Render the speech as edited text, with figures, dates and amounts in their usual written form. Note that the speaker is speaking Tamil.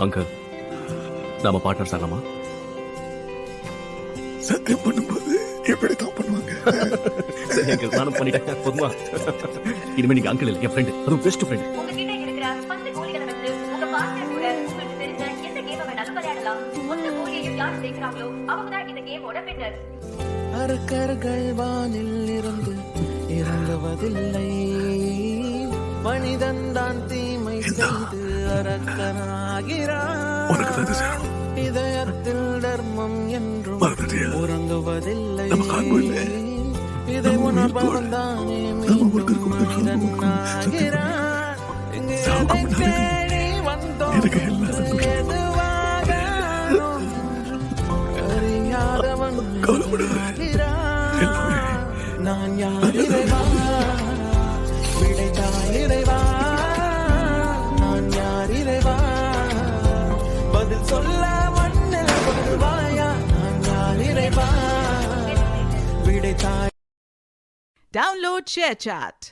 அங்கிள், நாம பார்ட்னர்ஸ் ஆகலாமா? சத்தியம் பண்ணும்போது எப்படித்தான் பண்ணுவாங்க? சரி அங்கிள், நானும் பண்ணிட்டேன். போதுமா? இனிமே நீங்க அங்கிள் இல்லை, என் ஃப்ரெண்டு. அதுவும் பெஸ்ட் ஃப்ரெண்ட். உங்ககிட்ட இருக்கிற 10 கோழிகளை வச்சு உங்க பார்ட்னர் கூட உங்களுக்கு தெரிஞ்ச எந்த கேமை வேணாலும் விளையாடலாம். மொத்த கோழியையும் யார் ஜெயிக்கிறாங்களோ அவங்க தான் இந்த கேமோட வின்னர். அரக்கர்கள் வானில் இருந்து இறங்குவதில்லை, மனிதன் தான் தீமை செய்து அரக்கனாகிறான். உனக்கு தான் இது செய்யணும். இதயத்தில் தர்மம் என்றும் மறந்துட்டியா? உறங்குவதில்லை, நமக்கு அன்பு இல்லை. இதை நம்ம உணர்பவன் தானே மீண்டும் மனிதனாகிறான். இங்கு எதை தேடி வந்தோம் எனக்கு எல்லாம் எதுவாக அறியாதவன் ஆகிறான். நான் யார் இறைவா, விடைத்தாய் இறைவா, நான் யார் இறைவா, பதில் சொல்ல மண்ணில் வருவாயா, நான் யார் இறைவா, விடைத்தாய். Download ShareChat.